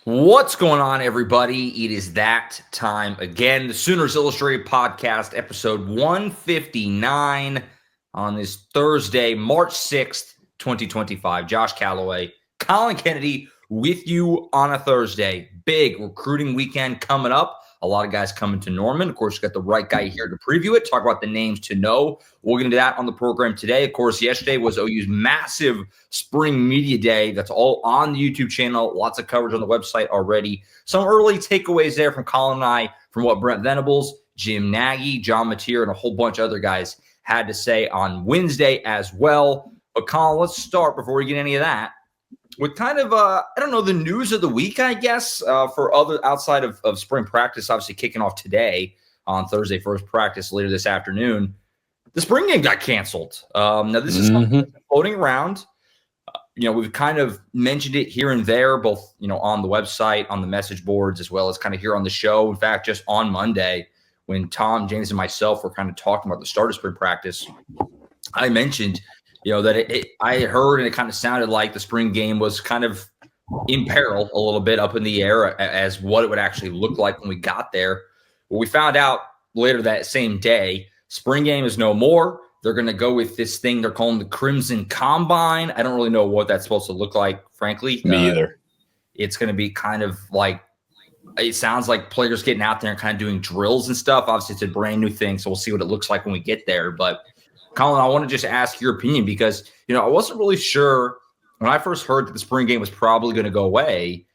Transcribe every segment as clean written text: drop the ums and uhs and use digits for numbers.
What's going on, everybody? It is that time again. The Sooners Illustrated Podcast, episode 159 on this Thursday, March 6th, 2025. Josh Callaway, Collin Kennedy with you on a Thursday. Big recruiting weekend coming up. A lot of guys coming to Norman. Of course, you got the right guy here to preview it, talk about the names to know. We'll get into that on the program today. Of course, yesterday was OU's massive spring media day. That's all on the YouTube channel. Lots of coverage on the website already. Some early takeaways there from Collin and I from what Brent Venables, Jim Nagy, John Mateer, and a whole bunch of other guys had to say on Wednesday as well. But Collin, let's start before we get any of that with kind of, the news of the week, I guess, for other outside of spring practice, obviously kicking off today on Thursday, first practice later this afternoon. The spring game got canceled. Now, this is something that's floating around. We've kind of mentioned it here and there, both, on the website, on the message boards, as well as kind of here on the show. In fact, just on Monday, when Tom, James, and myself were kind of talking about the start of spring practice, I mentioned that I heard and it kind of sounded like the spring game was kind of in peril a little bit, up in the air as what it would actually look like when we got there. Well, we found out later that same day, spring game is no more. They're going to go with this thing they're calling the Crimson Combine. I don't really know what that's supposed to look like, frankly. Me either. It's going to be kind of like, it sounds like players getting out there and kind of doing drills and stuff. Obviously, it's a brand new thing, so we'll see what it looks like when we get there. But Collin, I want to just ask your opinion because, I wasn't really sure when I first heard that the spring game was probably going to go away.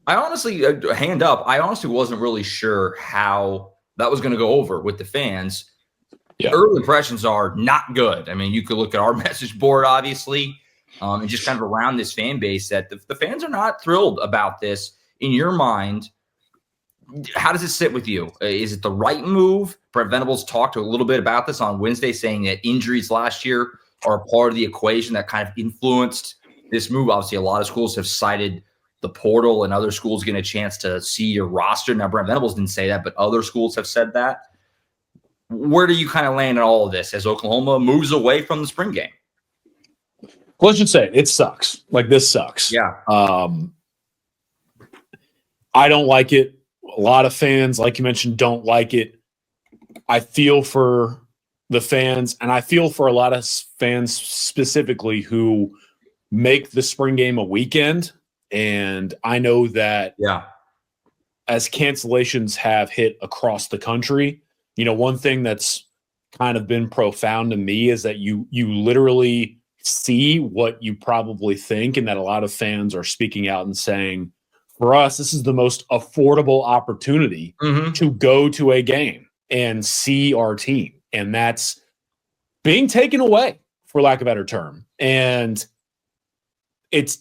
I honestly, hand up, I honestly wasn't really sure how that was going to go over with the fans. Yeah. Early impressions are not good. I mean, you could look at our message board, obviously, and just kind of around this fan base that the fans are not thrilled about this. In your mind, how does it sit with you? Is it the right move? Brent Venables talked a little bit about this on Wednesday, saying that injuries last year are a part of the equation that kind of influenced this move. Obviously, a lot of schools have cited the portal and other schools getting a chance to see your roster. Now, Brent Venables didn't say that, but other schools have said that. Where do you kind of land in all of this as Oklahoma moves away from the spring game? Well, let's just say it sucks. Like, this sucks. Yeah. I don't like it. A lot of fans, like you mentioned, don't like it. I feel for the fans, and I feel for a lot of fans specifically who make the spring game a weekend. And I know that as cancellations have hit across the country, one thing that's kind of been profound to me is that you literally see what you probably think, and that a lot of fans are speaking out and saying, for us, this is the most affordable opportunity to go to a game and see our team. And that's being taken away, for lack of a better term. And it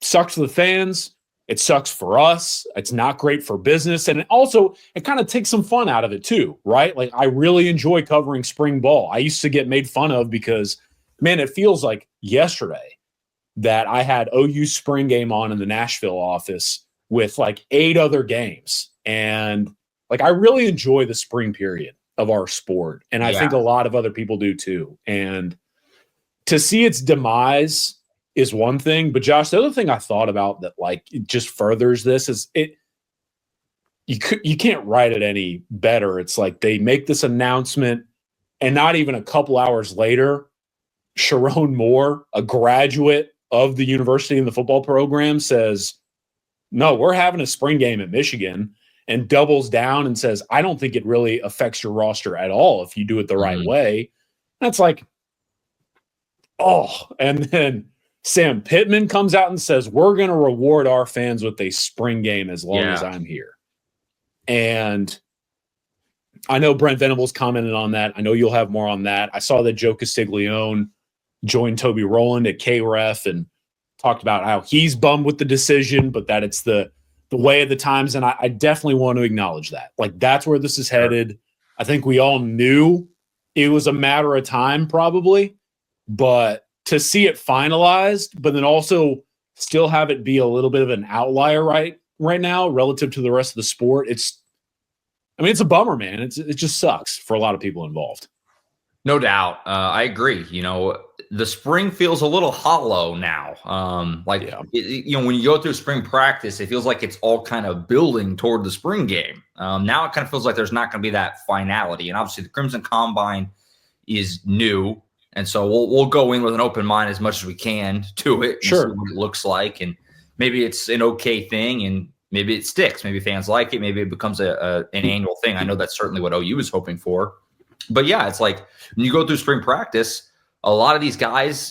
sucks for the fans. It sucks for us. It's not great for business. And also, it kind of takes some fun out of it too, right? Like, I really enjoy covering spring ball. I used to get made fun of because, man, it feels like yesterday that I had OU spring game on in the Nashville office with like 8 other games. And like, I really enjoy the spring period of our sport. And I think a lot of other people do too. And to see its demise is one thing, but Josh, the other thing I thought about that like it just furthers this is you can't write it any better. It's like they make this announcement and not even a couple hours later, Sharon Moore, a graduate of the university in the football program, says, no, we're having a spring game at Michigan, and doubles down and says, I don't think it really affects your roster at all if you do it the right way. That's like, and then Sam Pittman comes out and says, we're going to reward our fans with a spring game as long as I'm here. And I know Brent Venables commented on that. I know you'll have more on that. I saw that Joe Castiglione joined Toby Rowland at KREF and talked about how he's bummed with the decision, but that it's the way of the times. And I definitely want to acknowledge that. Like, that's where this is headed. I think we all knew it was a matter of time probably, but to see it finalized, but then also still have it be a little bit of an outlier right now relative to the rest of the sport. It's a bummer, man. It just sucks for a lot of people involved. No doubt. I agree. the spring feels a little hollow now. When you go through spring practice, it feels like it's all kind of building toward the spring game. Now it kind of feels like there's not going to be that finality. And obviously the Crimson Combine is new. And so we'll go in with an open mind as much as we can to it. Sure. And see what it looks like. And maybe it's an okay thing and maybe it sticks. Maybe fans like it. Maybe it becomes an annual thing. I know that's certainly what OU is hoping for. But yeah, it's like when you go through spring practice, a lot of these guys,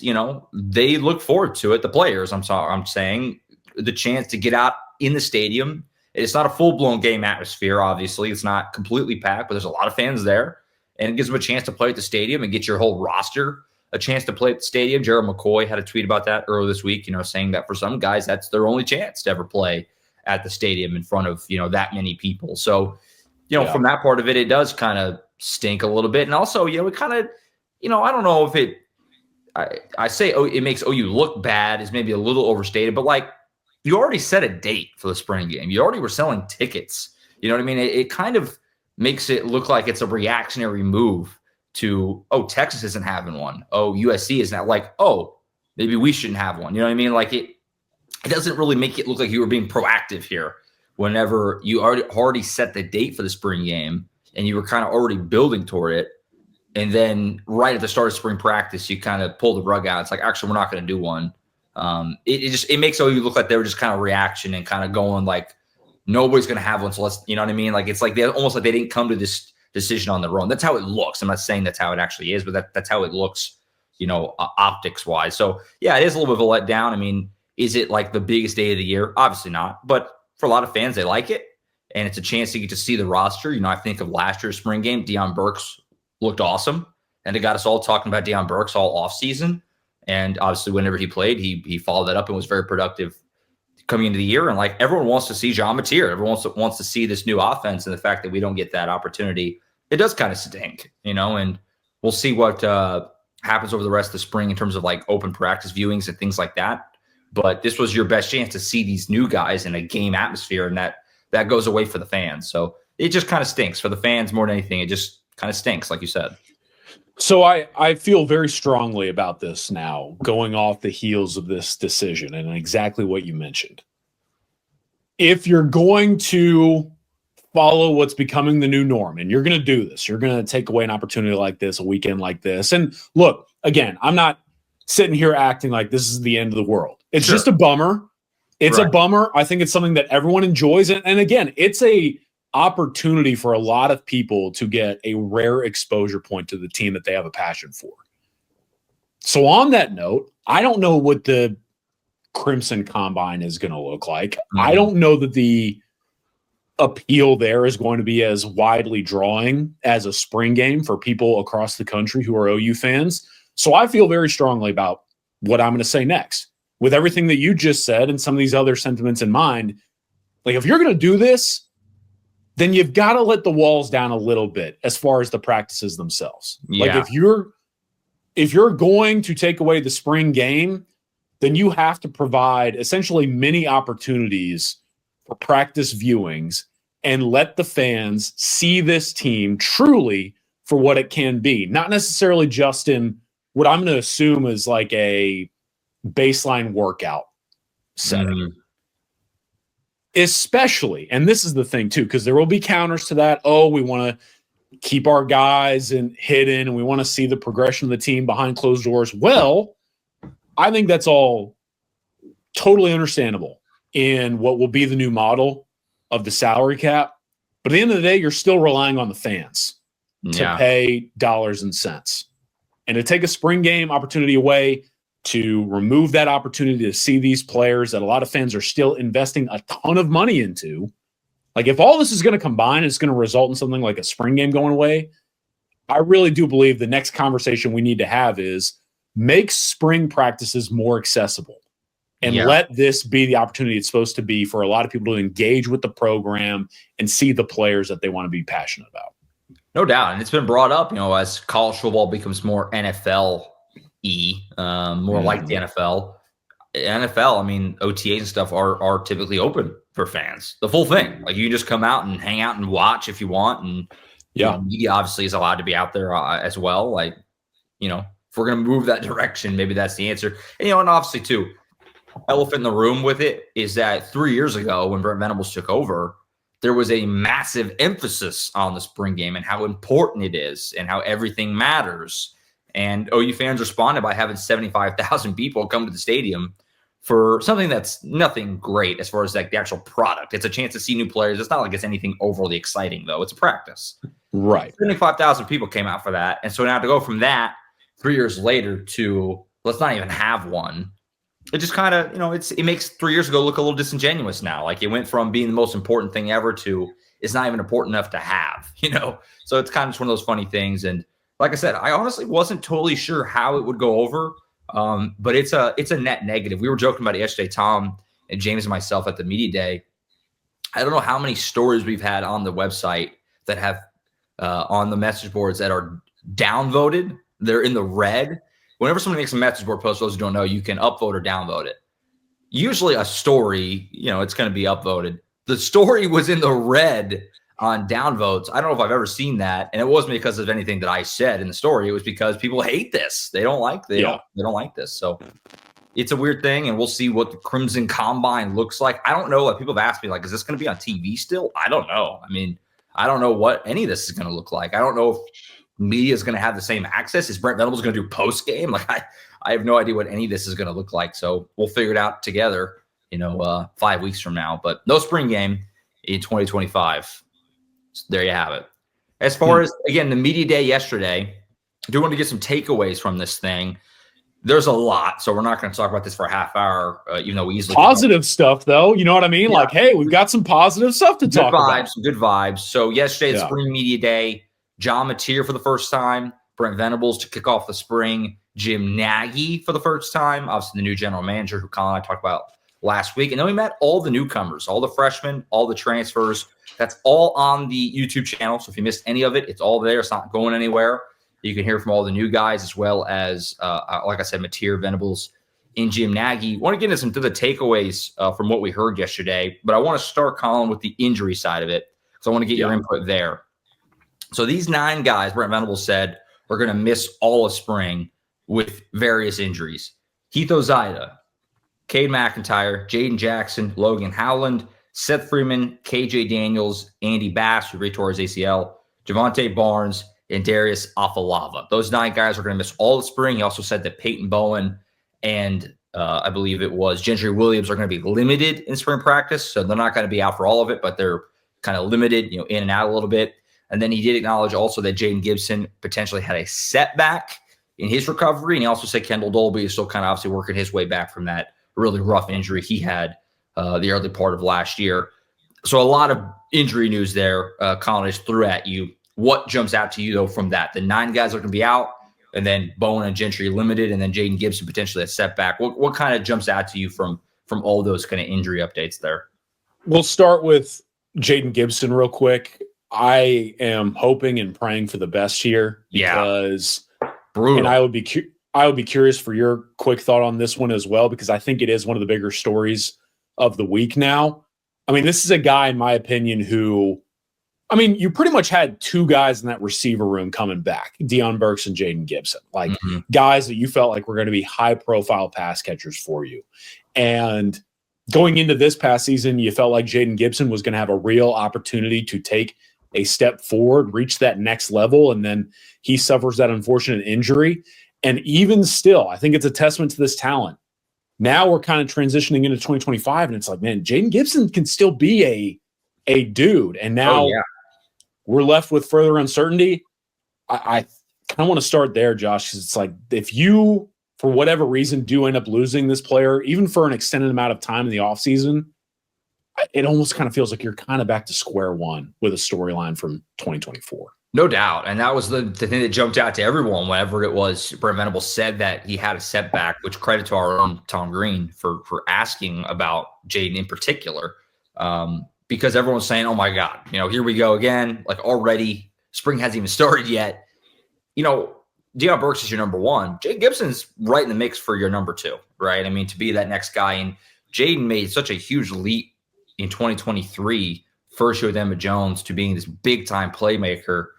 they look forward to it. The players, I'm saying, the chance to get out in the stadium. It's not a full-blown game atmosphere, obviously. It's not completely packed, but there's a lot of fans there. And it gives them a chance to play at the stadium and get your whole roster a chance to play at the stadium. Gerald McCoy had a tweet about that earlier this week, saying that for some guys, that's their only chance to ever play at the stadium in front of, that many people. So, from that part of it, it does kind of stink a little bit. And also, it kind of, I don't know if I say it makes OU look bad is maybe a little overstated, but like you already set a date for the spring game. You already were selling tickets. You know what I mean? It kind of makes it look like it's a reactionary move to, Texas isn't having one. USC is not, like, maybe we shouldn't have one. You know what I mean? Like it doesn't really make it look like you were being proactive here whenever you already set the date for the spring game and you were kind of already building toward it. And then right at the start of spring practice, you kind of pull the rug out. It's like, actually, we're not going to do one. It makes OU look like they were just kind of reaction and kind of going like, nobody's going to have one. So let's, you know what I mean? Like, it's like almost like they didn't come to this decision on their own. That's how it looks. I'm not saying that's how it actually is, but that's how it looks, optics wise. So yeah, it is a little bit of a letdown. I mean, is it like the biggest day of the year? Obviously not. But for a lot of fans, they like it. And it's a chance to get to see the roster. I think of last year's spring game, Deion Burks looked awesome. And it got us all talking about Deion Burks all offseason. And obviously, whenever he played, he followed that up and was very productive coming into the year. And like everyone wants to see Jean Mateer. Everyone wants to see this new offense. And the fact that we don't get that opportunity, it does kind of stink, and we'll see what happens over the rest of the spring in terms of like open practice viewings and things like that. But this was your best chance to see these new guys in a game atmosphere, and that goes away for the fans. So it just kind of stinks for the fans more than anything. It just kind of stinks, like you said. So I feel very strongly about this now, going off the heels of this decision and exactly what you mentioned. If you're going to follow what's becoming the new norm, and you're going to do this, you're going to take away an opportunity like this, a weekend like this. And look, again, I'm not sitting here acting like this is the end of the world. It's just a bummer. It's a bummer. I think it's something that everyone enjoys. And again, it's a opportunity for a lot of people to get a rare exposure point to the team that they have a passion for. So on that note, I don't know what the Crimson Combine is going to look like. I don't know that the appeal there is going to be as widely drawing as a spring game for people across the country who are OU fans. So I feel very strongly about what I'm going to say next. With everything that you just said and some of these other sentiments in mind, like if you're going to do this, then you've got to let the walls down a little bit as far as the practices themselves. Yeah. Like if you're going to take away the spring game, then you have to provide essentially many opportunities for practice viewings and let the fans see this team truly for what it can be. Not necessarily just in what I'm going to assume is like a baseline workout setting. Especially, and this is the thing too, because there will be counters to that. We want to keep our guys hidden and we want to see the progression of the team behind closed doors. Well, I think that's all totally understandable in what will be the new model of the salary cap. But at the end of the day, you're still relying on the fans to pay dollars and cents. And to take a spring game opportunity away, to remove that opportunity to see these players that a lot of fans are still investing a ton of money into, like if all this is going to combine, it's going to result in something like a spring game going away. I really do believe the next conversation we need to have is make spring practices more accessible and let this be the opportunity it's supposed to be for a lot of people to engage with the program and see the players that they want to be passionate about. No doubt. And it's been brought up, as college football becomes more NFL-y, more like the NFL. NFL, I mean, OTAs and stuff are typically open for fans. The full thing. Like you can just come out and hang out and watch if you want. And media obviously is allowed to be out there as well. Like, if we're going to move that direction, maybe that's the answer. And, and obviously, too, elephant in the room with it is that 3 years ago when Brent Venables took over, there was a massive emphasis on the spring game and how important it is and how everything matters. And OU fans responded by having 75,000 people come to the stadium for something that's nothing great as far as like the actual product. It's a chance to see new players. It's not like it's anything overly exciting, though. It's a practice. Right. 75,000 people came out for that. And so now to go from that 3 years later to let's not even have one, it just kind of, it makes 3 years ago look a little disingenuous now. Like it went from being the most important thing ever to it's not even important enough to have, So it's kind of just one of those funny things. And like I said, I honestly wasn't totally sure how it would go over. But it's a net negative. We were joking about it yesterday, Tom and James and myself at the media day. I don't know how many stories we've had on the website that have on the message boards that are downvoted. They're in the red. Whenever somebody makes a message board post, those who don't know, you can upvote or downvote it. Usually a story, it's going to be upvoted. The story was in the red on downvotes. I don't know if I've ever seen that. And it wasn't because of anything that I said in the story. It was because people hate this. They don't like they don't like this. So it's a weird thing. And we'll see what the Crimson Combine looks like. I don't know. Like people have asked me, like, is this going to be on TV still? I don't know. I mean, I don't know what any of this is going to look like. I don't know if media is going to have the same access. Is Brent Venables going to do post game? Like I have no idea what any of this is going to look like. So we'll figure it out together, 5 weeks from now. But no spring game in 2025. So there you have it. As far as, again, the media day yesterday, I do want to get some takeaways from this thing. There's a lot, so we're not going to talk about this for a half hour, even though we easily positive stuff, though. You know what I mean? Yeah. Like, hey, we've got some positive stuff to talk about. Good vibes. So yesterday, it's spring media day. John Mateer for the first time, Brent Venables to kick off the spring, Jim Nagy for the first time, obviously the new general manager who Collin and I talked about last week. And then we met all the newcomers, all the freshmen, all the transfers. That's all on the YouTube channel. So if you missed any of it, it's all there. It's not going anywhere. You can hear from all the new guys as well as, like I said, Mateer, Venables, and Jim Nagy. I want to get into some of the takeaways from what we heard yesterday, but I want to start, Collin, with the injury side of it because I want to get your input there. So these 9 guys, Brent Venables said, are going to miss all of spring with various injuries. Keith Ozida, Cade McIntyre, Jaden Jackson, Logan Howland, Seth Freeman, KJ Daniels, Andy Bass, who retore his ACL, Javonte Barnes, and Darius Afalava. Those 9 guys are going to miss all the spring. He also said that Peyton Bowen and I believe it was Gentry Williams are going to be limited in spring practice. So they're not going to be out for all of it, but they're kind of limited, in and out a little bit. And then he did acknowledge also that Jaden Gibson potentially had a setback in his recovery. And he also said Kendall Dolby is still kind of obviously working his way back from that really rough injury he had the early part of last year. So a lot of injury news there. Collin just threw at you. What jumps out to you, though, from that? The 9 guys are going to be out, and then Bowen and Gentry limited, and then Jaden Gibson potentially a setback. What kind of jumps out to you from all those kind of injury updates there? We'll start with Jaden Gibson real quick. I am hoping and praying for the best here because brutal. And I would be curious for your quick thought on this one as well, because I think it is one of the bigger stories of the week now. I mean, this is a guy, in my opinion, who, you pretty much had 2 guys in that receiver room coming back, Deion Burks and Jaden Gibson, like guys that you felt like were going to be high-profile pass catchers for you. And going into this past season, you felt like Jaden Gibson was going to have a real opportunity to take a step forward, reach that next level, and then he suffers that unfortunate injury. And even still, I think it's a testament to this talent. Now we're kind of transitioning into 2025, and it's like, man, Jaden Gibson can still be a dude. And now we're left with further uncertainty. I kind of want to start there, Josh, because it's like if you, for whatever reason, do end up losing this player, even for an extended amount of time in the offseason, it almost kind of feels like you're kind of back to square one with a storyline from 2024. No doubt. And that was the thing that jumped out to everyone whenever it was Brent Venables said that he had a setback, which credit to our own Tom Green for asking about Jaden in particular, because everyone's saying, oh, my God, here we go again. Like already spring hasn't even started yet. Deion Burks is your number 1. Jaden Gibson's right in the mix for your number 2, right? To be that next guy. And Jaden made such a huge leap in 2023, first year with Emma Jones, to being this big-time playmaker.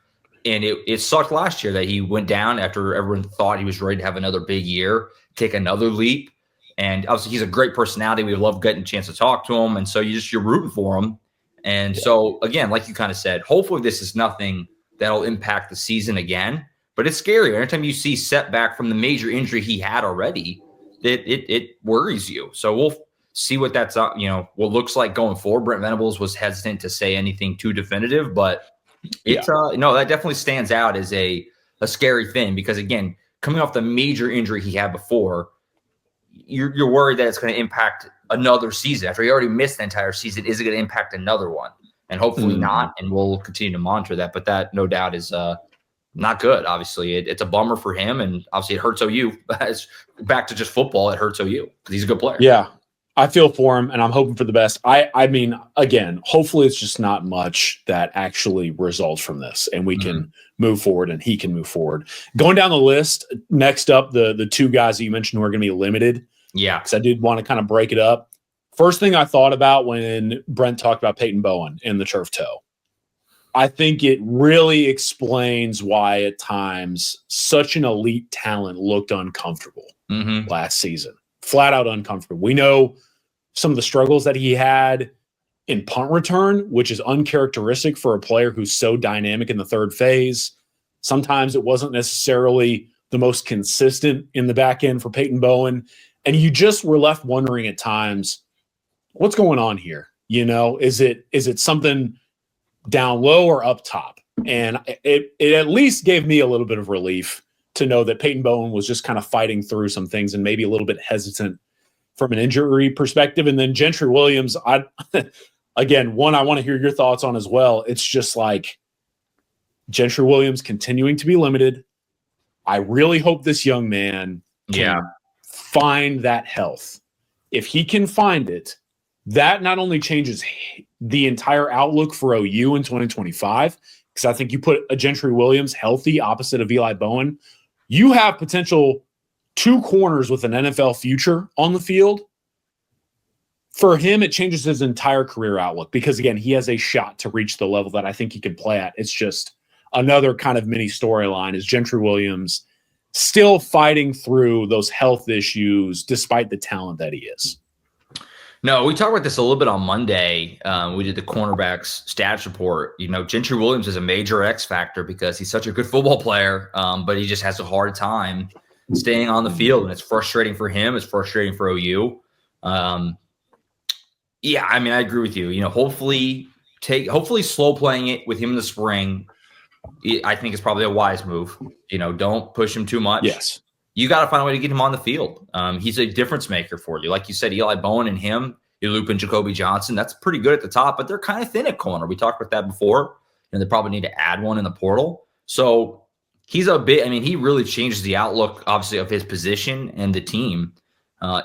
And it sucked last year that he went down after everyone thought he was ready to have another big year, take another leap. And obviously he's a great personality. We love getting a chance to talk to him. And so you're rooting for him. And so, again, like you kind of said, hopefully this is nothing that'll impact the season again. But it's scary. Every time you see setback from the major injury he had already, it worries you. So we'll see what that's, what looks like going forward. Brent Venables was hesitant to say anything too definitive, but it's that definitely stands out as a scary thing because, again, coming off the major injury he had before, you're worried that it's going to impact another season. After he already missed the entire season, is it going to impact another one? And hopefully not, and we'll continue to monitor that. But that, no doubt, is not good, obviously. It's a bummer for him, and obviously it hurts OU. Back to just football, it hurts OU because he's a good player. Yeah, I feel for him, and I'm hoping for the best. I mean, again, hopefully it's just not much that actually results from this, and we can move forward, and he can move forward. Going down the list, next up, the two guys that you mentioned who are going to be limited. Yeah. Because I did want to kind of break it up. First thing I thought about when Brent talked about Peyton Bowen and the turf toe, I think it really explains why at times such an elite talent looked uncomfortable last season. Flat out uncomfortable. We know some of the struggles that he had in punt return, which is uncharacteristic for a player who's so dynamic in the third phase. Sometimes it wasn't necessarily the most consistent in the back end for Peyton Bowen. And you just were left wondering at times, what's going on here? Is it something down low or up top? And it at least gave me a little bit of relief to know that Peyton Bowen was just kind of fighting through some things and maybe a little bit hesitant from an injury perspective. And then Gentry Williams, again, one I want to hear your thoughts on as well. It's just like Gentry Williams continuing to be limited. I really hope this young man can find that health. If he can find it, that not only changes the entire outlook for OU in 2025, because I think you put a Gentry Williams healthy opposite of Eli Bowen, you have potential two corners with an NFL future on the field. For him, it changes his entire career outlook because, again, he has a shot to reach the level that I think he can play at. It's just another kind of mini storyline is Gentry Williams still fighting through those health issues despite the talent that he is. No, we talked about this a little bit on Monday. We did the cornerbacks stats report. Gentry Williams is a major X factor because he's such a good football player, but he just has a hard time staying on the field, and it's frustrating for him. It's frustrating for OU. I agree with you. Hopefully slow playing it with him in the spring. I think it's probably a wise move. Don't push him too much. Yes. You got to find a way to get him on the field. He's a difference maker for you. Like you said, Eli Bowen and him, you loop in Jacoby Johnson. That's pretty good at the top, but they're kind of thin at corner. We talked about that before. They probably need to add one in the portal. So he's he really changes the outlook, obviously, of his position and the team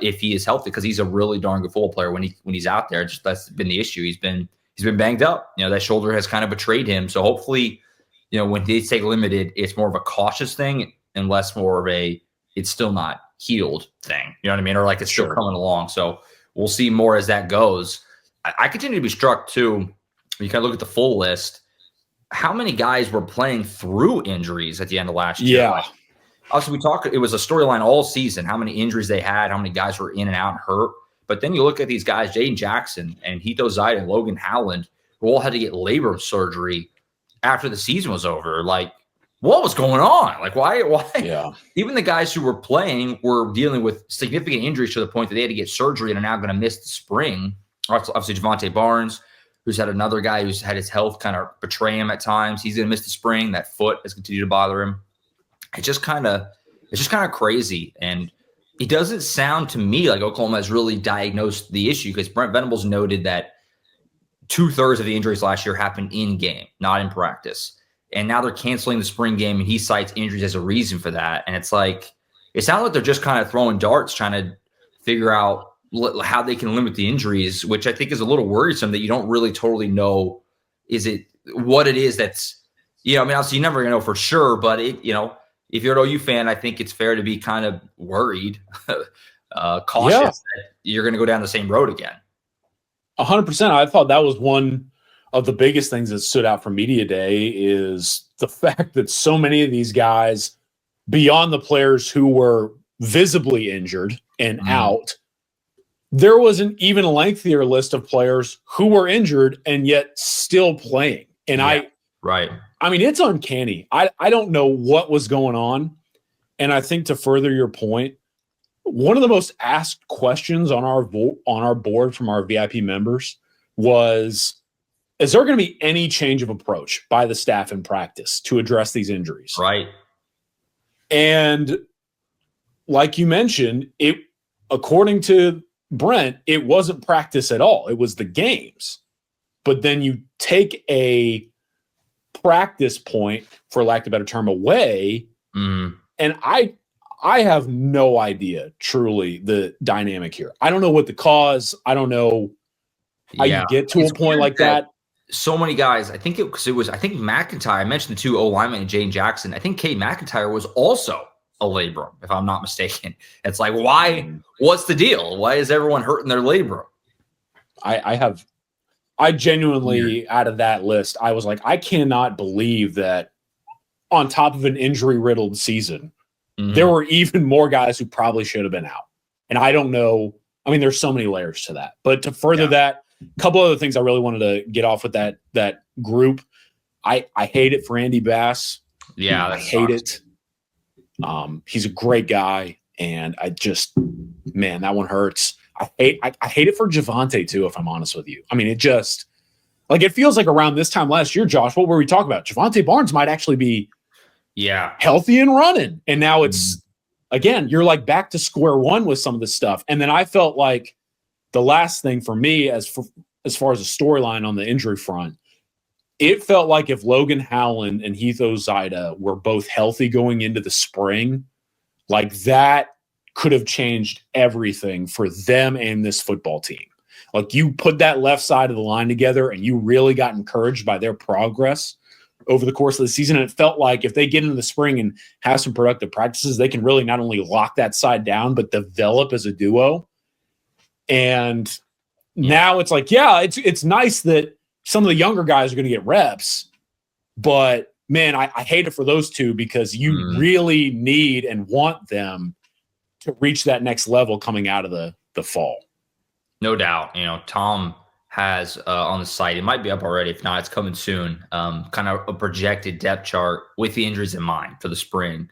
if he is healthy, because he's a really darn good football player when he's out there. Just that's been the issue. He's been banged up. That shoulder has kind of betrayed him. So hopefully, when they take limited, it's more of a cautious thing and less more of a it's still not healed thing. You know what I mean? Or like it's still coming along. So we'll see more as that goes. I continue to be struck too. When you kind of look at the full list, how many guys were playing through injuries at the end of last year? Yeah. Also, it was a storyline all season, how many injuries they had, how many guys were in and out and hurt. But then you look at these guys, Jaden Jackson and Hito Zaida and Logan Howland, who all had to get labor surgery after the season was over. Like, what was going on? Like, why? Yeah. Even the guys who were playing were dealing with significant injuries to the point that they had to get surgery and are now going to miss the spring. Obviously, Javante Barnes, who's had another guy who's had his health kind of betray him at times. He's going to miss the spring. That foot has continued to bother him. It's just kind of crazy. And it doesn't sound to me like Oklahoma has really diagnosed the issue, because Brent Venables noted that 2/3 of the injuries last year happened in game, not in practice. And now they're canceling the spring game, and he cites injuries as a reason for that. And it's like, it sounds like they're just kind of throwing darts, trying to figure out how they can limit the injuries, which I think is a little worrisome that you don't really totally know what it is that's, obviously you never know for sure, but if you're an OU fan, I think it's fair to be kind of worried, cautious that you're going to go down the same road again. 100%. I thought that was one of the biggest things that stood out from Media Day is the fact that so many of these guys, beyond the players who were visibly injured and out, there was an even lengthier list of players who were injured and yet still playing. And I mean, it's uncanny. I don't know what was going on. And I think to further your point, one of the most asked questions on our board from our VIP members was, is there going to be any change of approach by the staff in practice to address these injuries? Right. And like you mentioned, according to Brent, it wasn't practice at all. It was the games. But then you take a practice point, for lack of a better term, away, and I have no idea, truly, the dynamic here. I don't know what the cause. I don't know how you get to a point like that. So many guys, I think McIntyre, I mentioned the two O-linemen and Jane Jackson. I think Kate McIntyre was also a labrum, if I'm not mistaken. It's like, why? What's the deal? Why is everyone hurting their labrum? I genuinely, out of that list, I was like, I cannot believe that on top of an injury-riddled season, there were even more guys who probably should have been out. And I don't know. I mean, there's so many layers to that. But to further that, a couple other things I really wanted to get off with that group. I hate it for Andy Bass. Yeah, I hate it. He's a great guy, and man, that one hurts. I hate it for Javonte too, if I'm honest with you. I mean, it just it feels like around this time last year, Josh, what were we talking about? Javonte Barnes might actually be healthy and running. And now it's again, you're like back to square one with some of this stuff. And then I felt like the last thing for me as far as a storyline on the injury front, it felt like if Logan Howland and Heath Ozida were both healthy going into the spring, like that could have changed everything for them and this football team. Like you put that left side of the line together and you really got encouraged by their progress over the course of the season. And it felt like if they get into the spring and have some productive practices, they can really not only lock that side down, but develop as a duo. And now it's like, it's nice that some of the younger guys are going to get reps, but man, I hate it for those two because you really need and want them to reach that next level coming out of the fall. No doubt. Tom has on the site, it might be up already. If not, it's coming soon. Kind of a projected depth chart with the injuries in mind for the spring.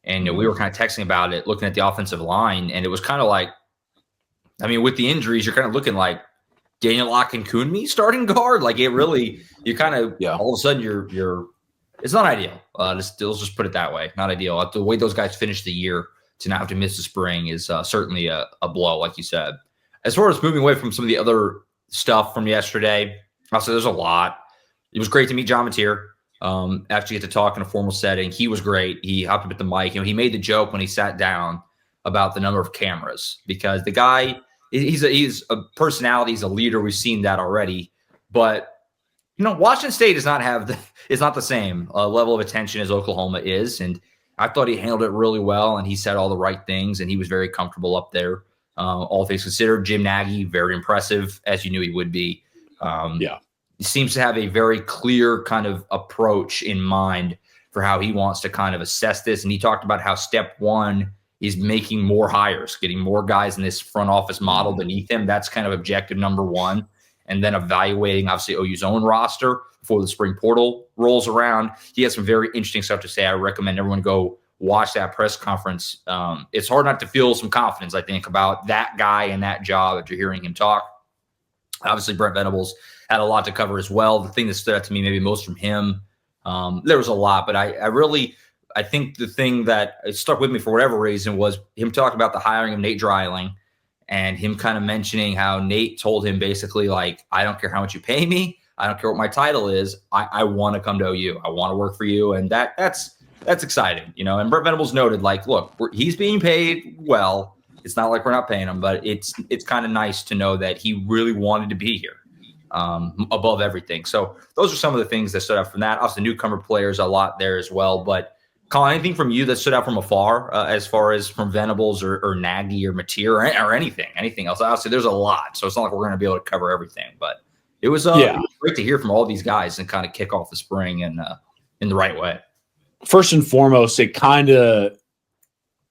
And we were kind of texting about it, looking at the offensive line, and it was kind of like, I mean, with the injuries, you're kind of looking like Daniel Akinkunmi starting guard. Like it really, you kind of all of a sudden you're. It's not ideal. Let's just put it that way. Not ideal. The way those guys finished the year to not have to miss the spring is certainly a blow, like you said. As far as moving away from some of the other stuff from yesterday, I'll say there's a lot. It was great to meet John Mateer. After you get to talk in a formal setting, he was great. He hopped up at the mic. He made the joke when he sat down about the number of cameras because the guy. He's a personality. He's a leader. We've seen that already. But, Washington State does not have it's not the same level of attention as Oklahoma is. And I thought he handled it really well, and he said all the right things, and he was very comfortable up there. All things considered, Jim Nagy, very impressive, as you knew he would be. He seems to have a very clear kind of approach in mind for how he wants to kind of assess this. And he talked about how step one is making more hires, getting more guys in this front office model beneath him. That's kind of objective number one. And then evaluating, obviously, OU's own roster before the spring portal rolls around. He has some very interesting stuff to say. I recommend everyone go watch that press conference. It's hard not to feel some confidence, I think, about that guy and that job after hearing him talk. Obviously, Brent Venables had a lot to cover as well. The thing that stood out to me maybe most from him, there was a lot, but I think the thing that stuck with me for whatever reason was him talking about the hiring of Nate Dreiling and him kind of mentioning how Nate told him basically like, I don't care how much you pay me. I don't care what my title is. I want to come to OU. I want to work for you. And that's exciting, and Brent Venables noted like, look, he's being paid well. It's not like we're not paying him, but it's kind of nice to know that he really wanted to be here above everything. So those are some of the things that stood out from that. Obviously, newcomer players, a lot there as well, but Collin, anything from you that stood out from afar as far as from Venables or Nagy or Mateer or anything else? Obviously, there's a lot, so it's not like we're going to be able to cover everything. But It was great to hear from all these guys and kind of kick off the spring in the right way. First and foremost, it kind of,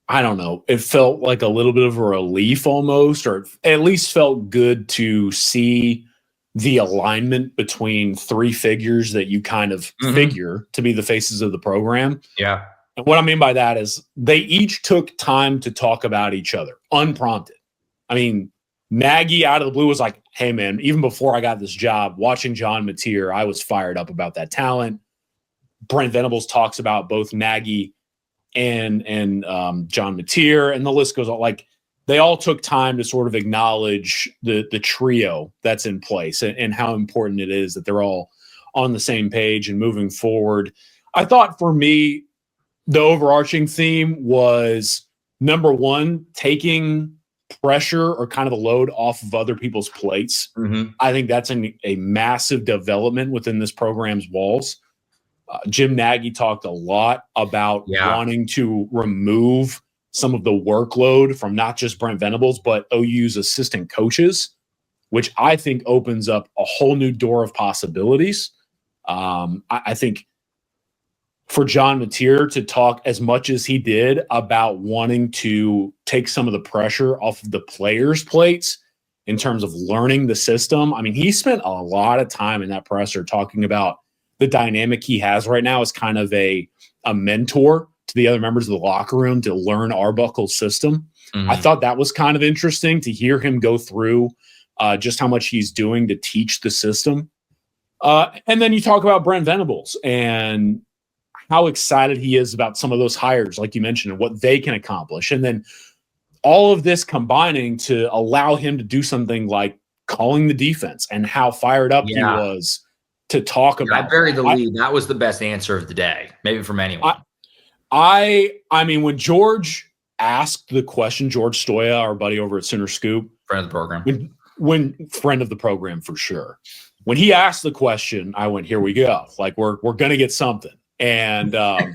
I don't know, it felt like a little bit of a relief almost, or at least felt good to see the alignment between three figures that you kind of figure to be the faces of the program. Yeah. And what I mean by that is they each took time to talk about each other, unprompted. I mean, Nagy out of the blue was like, hey, man, even before I got this job, watching John Mateer, I was fired up about that talent. Brent Venables talks about both Nagy and John Mateer, and the list goes on. Like, they all took time to sort of acknowledge the trio that's in place and how important it is that they're all on the same page and moving forward. I thought for me, the overarching theme was, number one, taking pressure or kind of the load off of other people's plates. I think that's a massive development within this program's walls. Jim Nagy talked a lot about wanting to remove some of the workload from not just Brent Venables, but OU's assistant coaches, which I think opens up a whole new door of possibilities. I think for John Mateer to talk as much as he did about wanting to take some of the pressure off of the players' plates in terms of learning the system. I mean, he spent a lot of time in that presser talking about the dynamic he has right now as kind of a mentor to the other members of the locker room to learn Arbuckle's system. I thought that was kind of interesting to hear him go through just how much he's doing to teach the system. And then you talk about Brent Venables and how excited he is about some of those hires, like you mentioned, and what they can accomplish. And then all of this combining to allow him to do something like calling the defense and how fired up he was to talk about. I buried the lead. That was the best answer of the day, maybe from anyone. I mean, when George asked the question, George Stoya, our buddy over at Sooner Scoop, friend of the program, when friend of the program for sure, when he asked the question, I went, here we go. Like we're going to get something. And I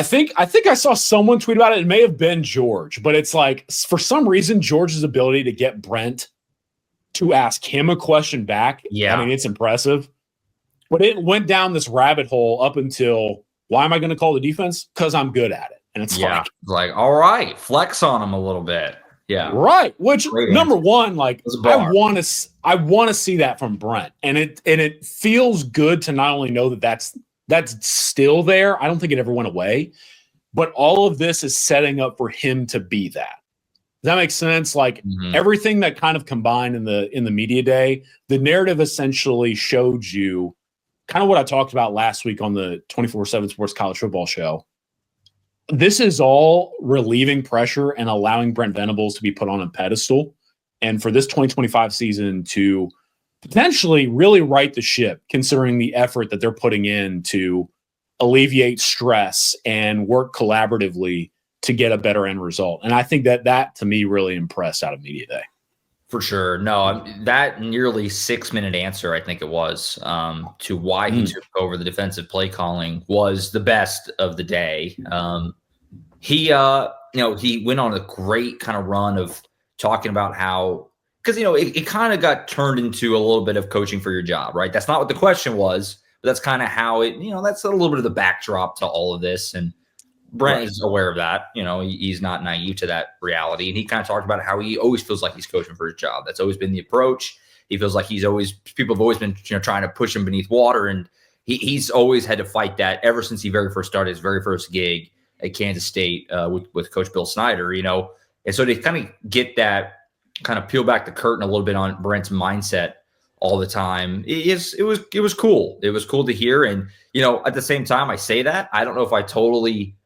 think I saw someone tweet about it. It may have been George, but it's like, for some reason, George's ability to get Brent to ask him a question back. I mean, it's impressive. But it went down this rabbit hole up until, why am I going to call the defense? Because I'm good at it. And it's like, all right, flex on him a little bit. Yeah. Right. Which, number one, like, I want to see that from Brent. And it feels good to not only know that that's still there. I don't think it ever went away. But all of this is setting up for him to be that. Does that make sense? Like everything that kind of combined in the media day, the narrative essentially showed you kind of what I talked about last week on the 24/7 Sports College Football Show. This is all relieving pressure and allowing Brent Venables to be put on a pedestal. And for this 2025 season to potentially really right the ship, considering the effort that they're putting in to alleviate stress and work collaboratively to get a better end result. And I think that to me really impressed out of media day. For sure. No, that nearly 6-minute answer, I think it was, to why he took over the defensive play calling was the best of the day. He went on a great kind of run of talking about how, because, it kind of got turned into a little bit of coaching for your job, right? That's not what the question was, but that's kind of how it, that's a little bit of the backdrop to all of this. And Brent is aware of that. He's not naive to that reality. And he kind of talked about how he always feels like he's coaching for his job. That's always been the approach. He feels like people have always been, trying to push him beneath water. And he's always had to fight that ever since he very first started his very first gig at Kansas State with Coach Bill Snyder, And so to kind of get that, kind of peel back the curtain a little bit on Brent's mindset all the time, it was cool. It was cool to hear. And, at the same time, I say that, I don't know if I totally –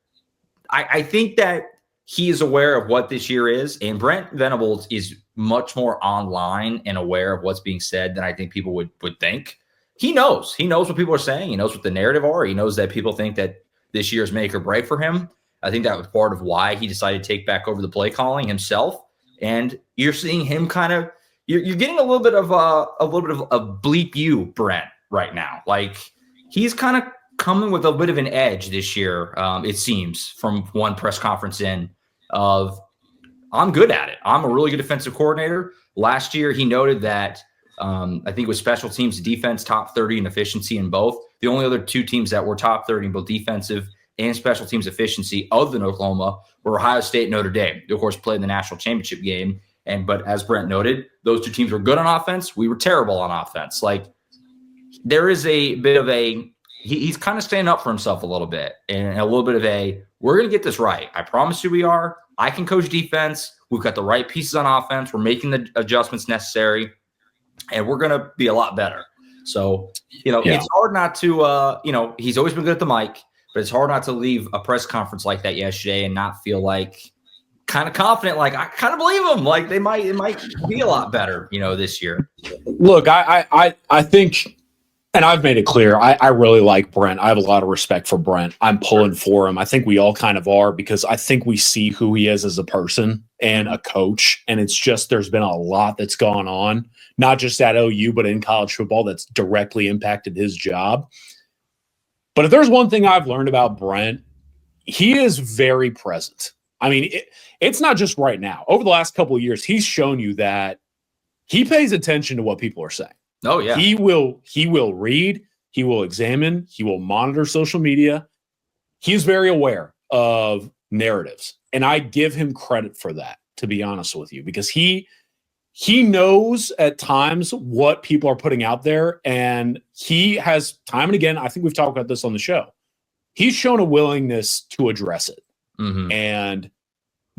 I think that he is aware of what this year is, and Brent Venables is much more online and aware of what's being said than I think people would think. He knows what people are saying. He knows what the narrative are. He knows that people think that this year is make or break for him. I think that was part of why he decided to take back over the play calling himself. And you're seeing him kind of, you're getting a little bit of a bleep you, Brent, right now. Like he's kind of coming with a bit of an edge this year, it seems, from one press conference of, I'm good at it. I'm a really good defensive coordinator. Last year, he noted that I think with special teams, defense, top 30 in efficiency in both. The only other two teams that were top 30 in both defensive and special teams efficiency other than Oklahoma were Ohio State and Notre Dame. They, of course, played in the national championship game. But as Brent noted, those two teams were good on offense. We were terrible on offense. Like, there is a bit of a he's kind of standing up for himself a little bit, and a little bit of a, we're going to get this right. I promise you we are. I can coach defense. We've got the right pieces on offense. We're making the adjustments necessary, and we're going to be a lot better. So, it's hard not to, he's always been good at the mic, but it's hard not to leave a press conference like that yesterday and not feel like kind of confident. Like, I kind of believe them. Like, it might be a lot better, this year. Look, I think, and I've made it clear, I really like Brent. I have a lot of respect for Brent. I'm pulling for him. I think we all kind of are, because I think we see who he is as a person and a coach. And it's just, there's been a lot that's gone on, not just at OU, but in college football that's directly impacted his job. But if there's one thing I've learned about Brent, he is very present. I mean, it's not just right now. Over the last couple of years, he's shown you that he pays attention to what people are saying. Oh, yeah. He will read, he will examine, he will monitor social media. He's very aware of narratives. And I give him credit for that, to be honest with you, because he knows at times what people are putting out there. And he has, time and again, I think we've talked about this on the show, he's shown a willingness to address it. Mm-hmm. And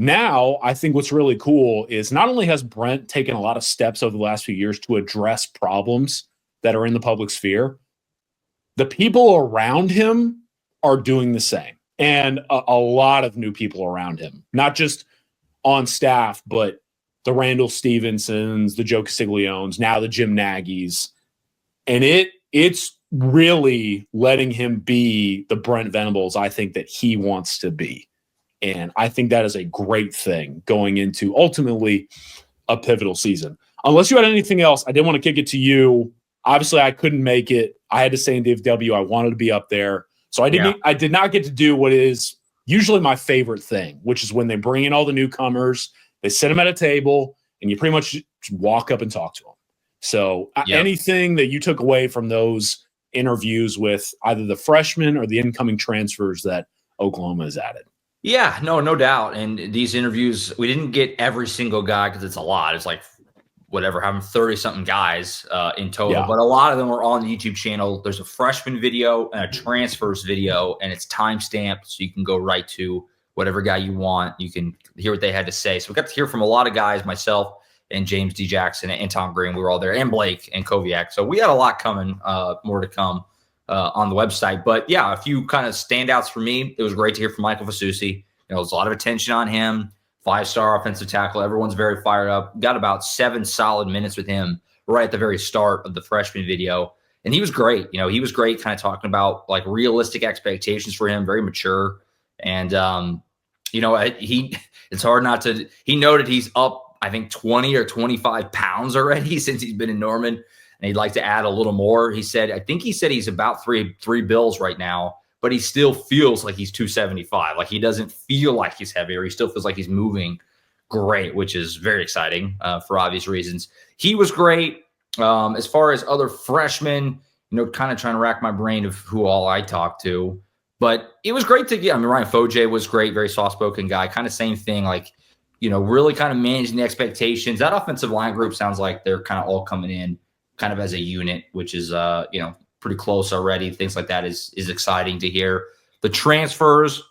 now, I think what's really cool is not only has Brent taken a lot of steps over the last few years to address problems that are in the public sphere, the people around him are doing the same. And a lot of new people around him, not just on staff, but the Randall Stevensons, the Joe Castigliones, now the Jim Nagy's. And it's really letting him be the Brent Venables I think that he wants to be. And I think that is a great thing going into ultimately a pivotal season. Unless you had anything else, I did want to kick it to you. Obviously, I couldn't make it. I had to stay in DFW. I wanted to be up there. So I did not get to do what is usually my favorite thing, which is when they bring in all the newcomers, they sit them at a table, and you pretty much just walk up and talk to them. So anything that you took away from those interviews with either the freshmen or the incoming transfers that Oklahoma has added? Yeah, no doubt. And these interviews, we didn't get every single guy because it's a lot. It's like having 30-something guys in total. Yeah. But a lot of them are on the YouTube channel. There's a freshman video and a transfers video, and it's timestamped, so you can go right to whatever guy you want. You can hear what they had to say. So we got to hear from a lot of guys, myself and James D. Jackson and Tom Green. We were all there, and Blake and Koviak. So we had a lot coming, more to come. On the website. But yeah, a few kind of standouts for me. It was great to hear from Michael Fasusi. There's a lot of attention on him. 5-star offensive tackle. Everyone's very fired up. Got about 7 solid minutes with him right at the very start of the freshman video. And he was great. He was great kind of talking about like realistic expectations for him, very mature. And, it's hard not to, he noted he's up, I think 20 or 25 pounds already since he's been in Norman. And he'd like to add a little more. He said he's about three bills right now, but he still feels like he's 275. Like, he doesn't feel like he's heavier. He still feels like he's moving great, which is very exciting for obvious reasons. He was great. As far as other freshmen, kind of trying to rack my brain of who all I talked to, but it was great to get. Ryan Foje was great, very soft-spoken guy, kind of same thing, like, really kind of managing the expectations. That offensive line group sounds like they're kind of all coming in kind of as a unit, which is, pretty close already. Things like that is exciting to hear. The transfers,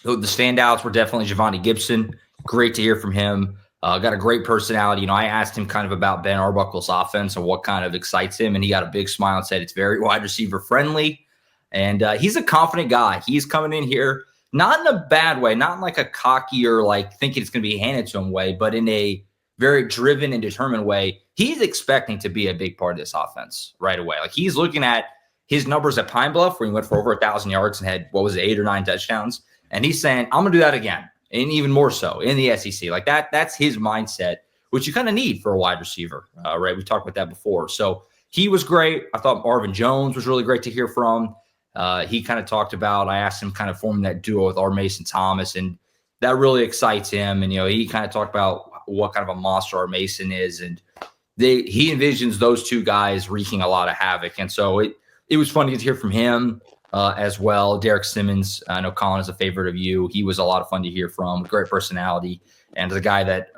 the standouts were definitely Javonte Gibson. Great to hear from him. Got a great personality. I asked him kind of about Ben Arbuckle's offense and what kind of excites him, and he got a big smile and said it's very wide receiver friendly. And he's a confident guy. He's coming in here, not in a bad way, not in like a cocky or like thinking it's going to be handed to him way, but in a very driven and determined way. He's expecting to be a big part of this offense right away. Like, he's looking at his numbers at Pine Bluff, where he went for over 1,000 yards and had, 8 or 9 touchdowns. And he's saying, I'm going to do that again, and even more so in the SEC. Like, that's his mindset, which you kind of need for a wide receiver, right? We talked about that before. So he was great. I thought Marvin Jones was really great to hear from. He kind of talked about, I asked him kind of forming that duo with R. Mason Thomas, and that really excites him. And, he kind of talked about what kind of a monster R. Mason is. And he envisions those two guys wreaking a lot of havoc. And so it was fun to get to hear from him as well. Derek Simmons, I know Collin is a favorite of you. He was a lot of fun to hear from. Great personality. And a guy that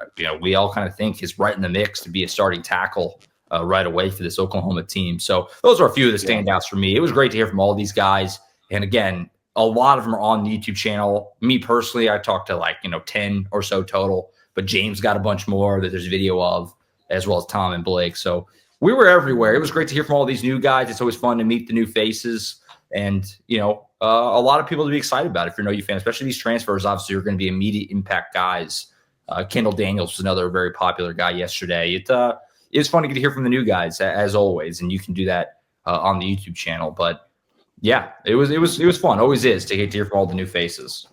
we all kind of think is right in the mix to be a starting tackle right away for this Oklahoma team. So those are a few of the standouts for me. It was great to hear from all these guys. And again, a lot of them are on the YouTube channel. Me personally, I talked to 10 or so total, but James got a bunch more that there's video of, as well as Tom and Blake. So we were everywhere. It was great to hear from all these new guys. It's always fun to meet the new faces. And, a lot of people to be excited about if you're an OU fan, especially these transfers. Obviously, are going to be immediate impact guys. Kendall Daniels was another very popular guy yesterday. It's fun to get to hear from the new guys, as always, and you can do that on the YouTube channel. But yeah, it was fun. Always is to get to hear from all the new faces.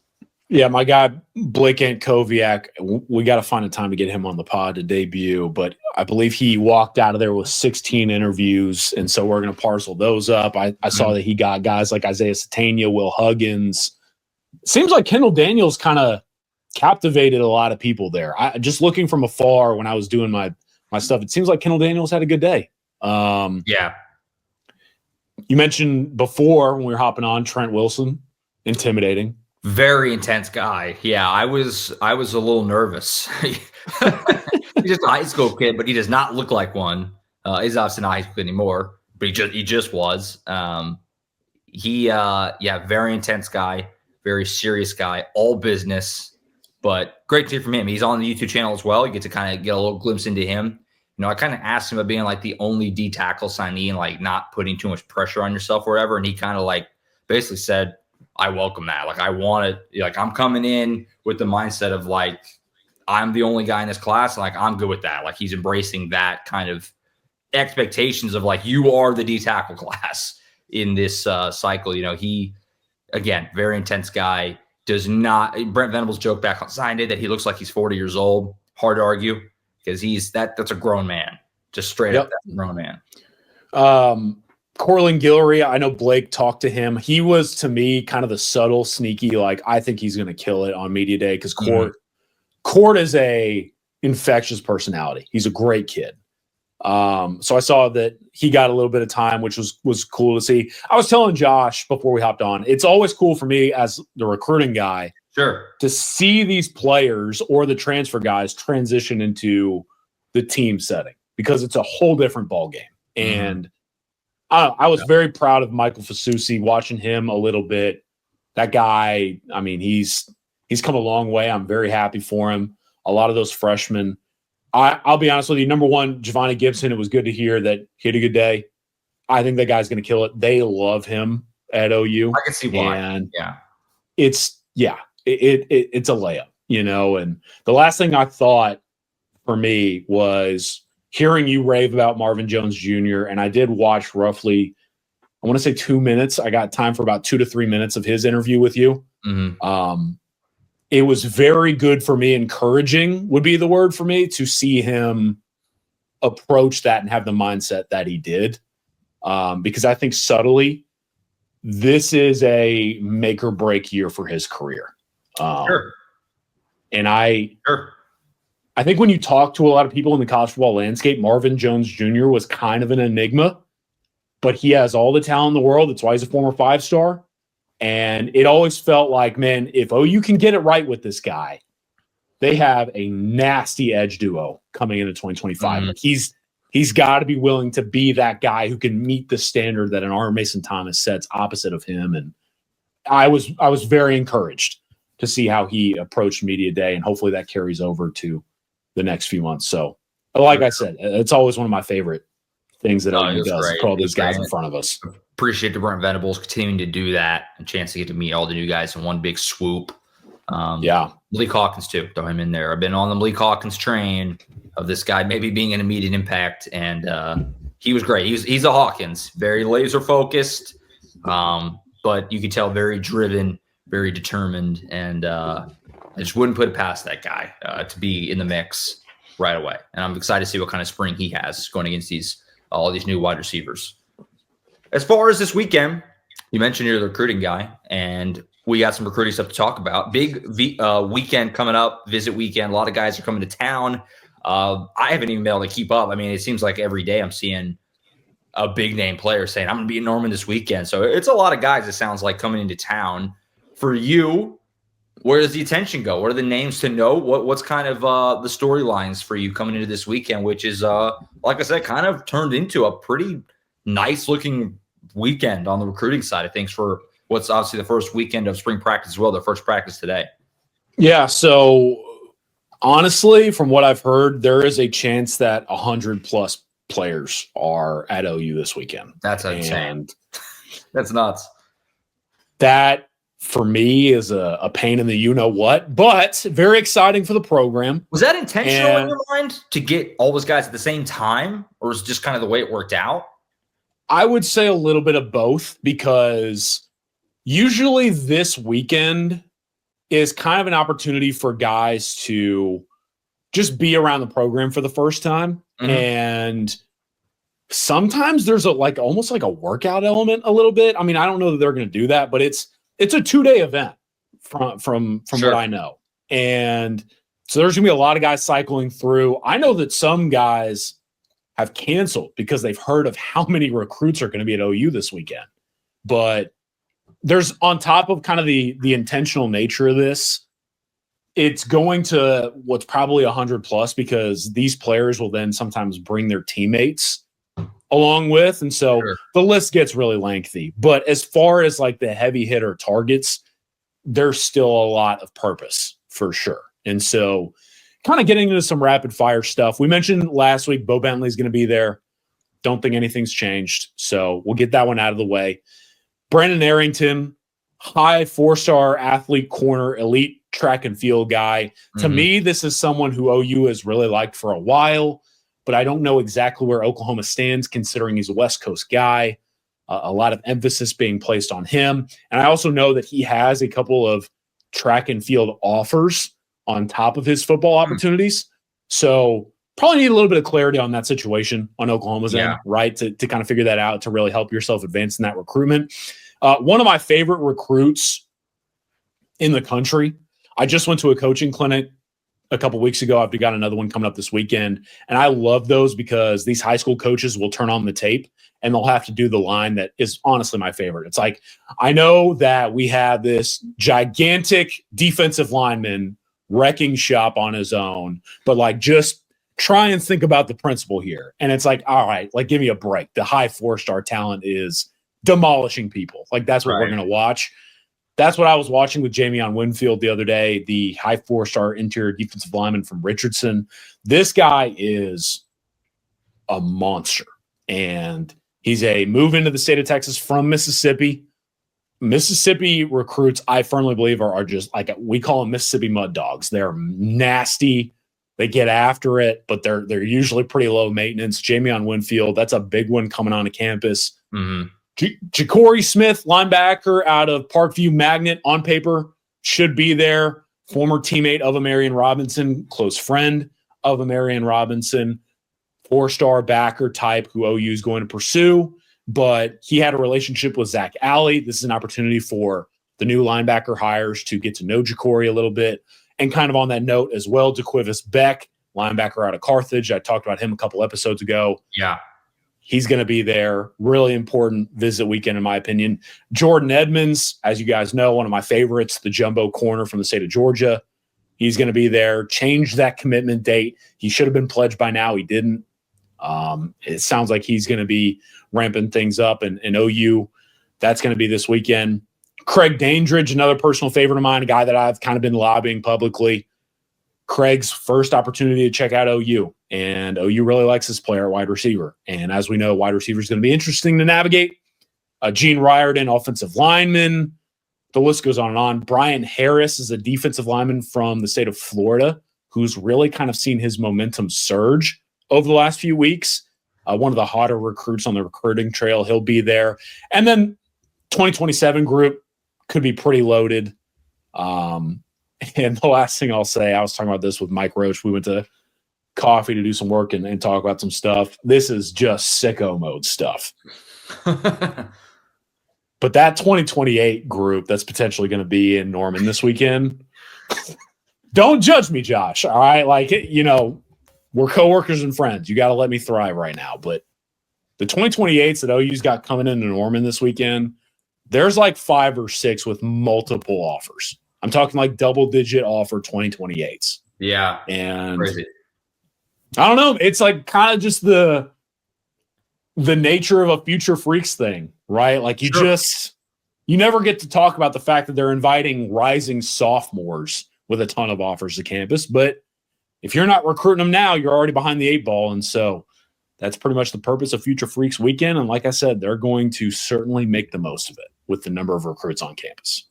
Yeah, my guy Blake Antkowiak, we got to find a time to get him on the pod to debut, but I believe he walked out of there with 16 interviews, and so we're going to parcel those up. I saw that he got guys like Isaiah Satania, Will Huggins. Seems like Kendall Daniels kind of captivated a lot of people there. Just looking from afar when I was doing my stuff, it seems like Kendall Daniels had a good day. Yeah. You mentioned before when we were hopping on Trent Wilson, intimidating. Very intense guy. Yeah, I was a little nervous. He's just a high school kid, but he does not look like one. He's obviously not high school anymore, but he just was. Very intense guy, very serious guy, all business, but great to hear from him. He's on the YouTube channel as well. You get to kind of get a little glimpse into him. I kind of asked him about being like the only D tackle signee and not putting too much pressure on yourself or whatever. And he kind of basically said, I welcome that. I want it. I'm coming in with the mindset of I'm the only guy in this class. And I'm good with that. He's embracing that kind of expectations of you are the D tackle class in this cycle. He, again, very intense guy. Does not, Brent Venables joked back on sign day that he looks like he's 40 years old. Hard to argue because that's a grown man. Just straight up, that's a grown man. Corlin Guillory, I know Blake talked to him. He was, to me, kind of the subtle, sneaky, I think he's going to kill it on media day because Court is a infectious personality. He's a great kid. So I saw that he got a little bit of time, which was cool to see. I was telling Josh before we hopped on, it's always cool for me as the recruiting guy to see these players or the transfer guys transition into the team setting because it's a whole different ball game. And I was very proud of Michael Fasusi, watching him a little bit. That guy, he's come a long way. I'm very happy for him. A lot of those freshmen. I'll be honest with you. Number one, Giovanni Gibson, it was good to hear that he had a good day. I think that guy's going to kill it. They love him at OU. I can see why. And it's a layup, And the last thing I thought for me was hearing you rave about Marvin Jones Jr., and I did watch roughly, I want to say 2 minutes. I got time for about 2 to 3 minutes of his interview with you. Mm-hmm. It was very good for me. Encouraging would be the word for me to see him approach that and have the mindset that he did. Because I think subtly, this is a make or break year for his career. And I think when you talk to a lot of people in the college football landscape, Marvin Jones Jr. was kind of an enigma, but he has all the talent in the world. That's why he's a former 5-star. And it always felt like, man, if OU can get it right with this guy, they have a nasty edge duo coming into 2025. Mm-hmm. He's got to be willing to be that guy who can meet the standard that an R. Mason Thomas sets opposite of him. And I was very encouraged to see how he approached media day, and hopefully that carries over to the next few months. So, like I said, it's always one of my favorite things that OU does. Put all these guys in front of us. Appreciate the Brent Venables continuing to do that. A chance to get to meet all the new guys in one big swoop. Malik Hawkins too. Throw him in there. I've been on the Malik Hawkins train of this guy maybe being an immediate impact, and he was great. He's a Hawkins, very laser focused, but you could tell very driven, very determined, and I just wouldn't put it past that guy to be in the mix right away. And I'm excited to see what kind of spring he has going against all these new wide receivers. As far as this weekend, you mentioned you're the recruiting guy, and we got some recruiting stuff to talk about. Big weekend coming up, visit weekend. A lot of guys are coming to town. I haven't even been able to keep up. I mean, it seems like every day I'm seeing a big name player saying, I'm going to be in Norman this weekend. So it's a lot of guys, it sounds like, coming into town. For you, where does the attention go? What are the names to know? What's kind of the storylines for you coming into this weekend, which is, like I said, kind of turned into a pretty nice looking weekend on the recruiting side of things for what's obviously the first weekend of spring practice as well, their first practice today. Yeah, so honestly, from what I've heard, there is a chance that 100+ players are at OU this weekend. That's insane. That's nuts. That, for me, is a pain in the you-know-what, but very exciting for the program. Was that intentional in your mind to get all those guys at the same time, or was it just kind of the way it worked out? I would say a little bit of both, because usually this weekend is kind of an opportunity for guys to just be around the program for the first time. Mm-hmm. And sometimes there's almost like a workout element a little bit. I mean, I don't know that they're going to do that, but it's a 2-day event from Sure. what I know. And so there's going to be a lot of guys cycling through. I know that some guys have canceled because they've heard of how many recruits are going to be at OU this weekend. But there's, on top of kind of the intentional nature of this, it's going to what's probably 100+, because these players will then sometimes bring their teammates along with. And so the list gets really lengthy. But as far as like the heavy hitter targets, there's still a lot of purpose for sure. And so kind of getting into some rapid fire stuff. We mentioned last week Bo Bentley's going to be there. Don't think anything's changed. So we'll get that one out of the way. Brandon Arrington, high 4-star athlete, corner, elite track and field guy. To me, this is someone who OU has really liked for a while, but I don't know exactly where Oklahoma stands, considering he's a West Coast guy. A lot of emphasis being placed on him. And I also know that he has a couple of track and field offers on top of his football opportunities. So probably need a little bit of clarity on that situation on Oklahoma's end, right? To kind of figure that out, to really help yourself advance in that recruitment. One of my favorite recruits in the country. I just went to a coaching clinic a couple weeks ago. I've got another one coming up this weekend. And I love those because these high school coaches will turn on the tape and they'll have to do the line that is honestly my favorite. It's like, I know that we have this gigantic defensive lineman wrecking shop on his own, but like, just try and think about the principle here. And it's like, all right, like, give me a break. The high 4-star talent is demolishing people. Like, that's what we're going to watch. That's what I was watching with Jamion Winfield the other day, the high 4-star interior defensive lineman from Richardson. This guy is a monster, and he's a move into the state of Texas from Mississippi. Mississippi recruits, I firmly believe, are just like, we call them Mississippi mud dogs. They're nasty. They get after it, but they're usually pretty low maintenance. Jamion Winfield, that's a big one coming onto campus. Ja'Cory Smith, linebacker out of Parkview Magnet, on paper should be there. Former teammate of Amarian Robinson, close friend of Amarian Robinson, 4-star backer type who OU is going to pursue. But he had a relationship with Zach Alley. This is an opportunity for the new linebacker hires to get to know Ja'Cory a little bit. And kind of on that note as well, DeQuivis Beck, linebacker out of Carthage. I talked about him a couple episodes ago. Yeah. He's going to be there. Really important visit weekend, in my opinion. Jordan Edmonds, as you guys know, one of my favorites, the jumbo corner from the state of Georgia. He's going to be there. Changed that commitment date. He should have been pledged by now. He didn't. It sounds like he's going to be ramping things up. And OU, that's going to be this weekend. Craig Dandridge, another personal favorite of mine, a guy that I've kind of been lobbying publicly. Craig's first opportunity to check out OU, and OU really likes this player at wide receiver. And as we know, wide receiver is going to be interesting to navigate. Gene Riordan, offensive lineman. The list goes on and on. Brian Harris is a defensive lineman from the state of Florida who's really kind of seen his momentum surge over the last few weeks. One of the hotter recruits on the recruiting trail. He'll be there. And then 2027 group could be pretty loaded. And the last thing I'll say, I was talking about this with Mike Roach. We went to coffee to do some work and talk about some stuff. This is just sicko mode stuff. But that 2028 group that's potentially going to be in Norman this weekend, don't judge me, Josh. All right. Like, we're coworkers and friends. You got to let me thrive right now. But the 2028s that OU's got coming into Norman this weekend, there's like 5 or 6 with multiple offers. I'm talking like double-digit offer 2028s. Yeah. And crazy. I don't know. It's like kind of just the nature of a Future Freaks thing, right? Like you never get to talk about the fact that they're inviting rising sophomores with a ton of offers to campus. But if you're not recruiting them now, you're already behind the 8 ball. And so that's pretty much the purpose of Future Freaks weekend. And like I said, they're going to certainly make the most of it with the number of recruits on campus.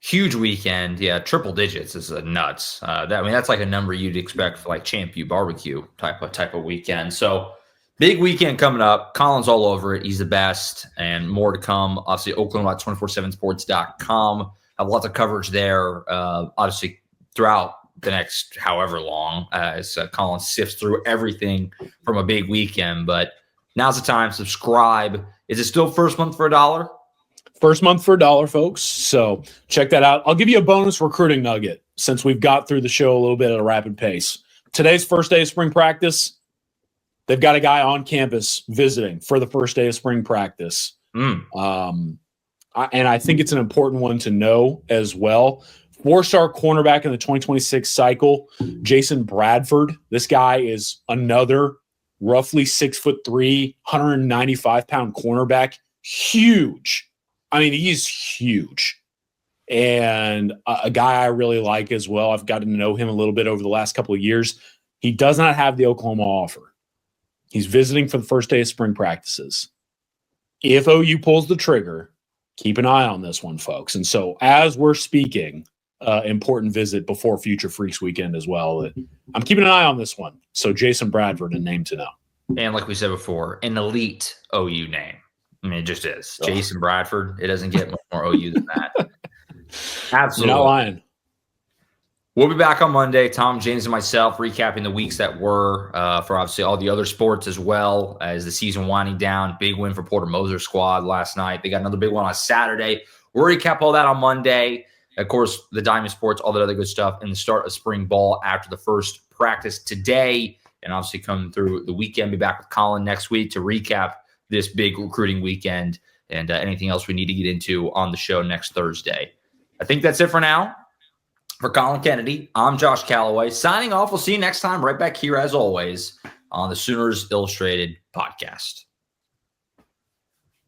Huge weekend. Yeah, triple digits is nuts. That's like a number you'd expect for like Champ U barbecue type of weekend. So big weekend coming up. Collin's all over it. He's the best, and more to come. Obviously, Oakland247sports.com. Have lots of coverage there. Obviously, throughout the next however long, as Collin sifts through everything from a big weekend. But now's the time. Subscribe. Is it still first month for $1? First month for $1, folks. So check that out. I'll give you a bonus recruiting nugget since we've got through the show a little bit at a rapid pace. Today's first day of spring practice. They've got a guy on campus visiting for the first day of spring practice. And I think it's an important one to know as well. 4-star cornerback in the 2026 cycle, Jason Bradford. This guy is another roughly 6'3", 195-pound cornerback. Huge. I mean, he's huge. And a guy I really like as well. I've gotten to know him a little bit over the last couple of years. He does not have the Oklahoma offer. He's visiting for the first day of spring practices. If OU pulls the trigger, keep an eye on this one, folks. And so as we're speaking, important visit before Future Freaks weekend as well. I'm keeping an eye on this one. So Jason Bradford, a name to know. And like we said before, an elite OU name. I mean, it just is. Jason Bradford. It doesn't get much more OU than that. Absolutely. You're not lying. We'll be back on Monday. Tom, James, and myself recapping the weeks that were for obviously all the other sports as well as the season winding down. Big win for Porter Moser squad last night. They got another big one on Saturday. We'll recap all that on Monday. Of course, the Diamond Sports, all that other good stuff, and the start of spring ball after the first practice today. And obviously coming through the weekend. Be back with Collin next week to recap this big recruiting weekend and anything else we need to get into on the show next Thursday. I think that's it for now. For Collin Kennedy, I'm Josh Callaway. Signing off. We'll see you next time right back here as always on the Sooners Illustrated podcast.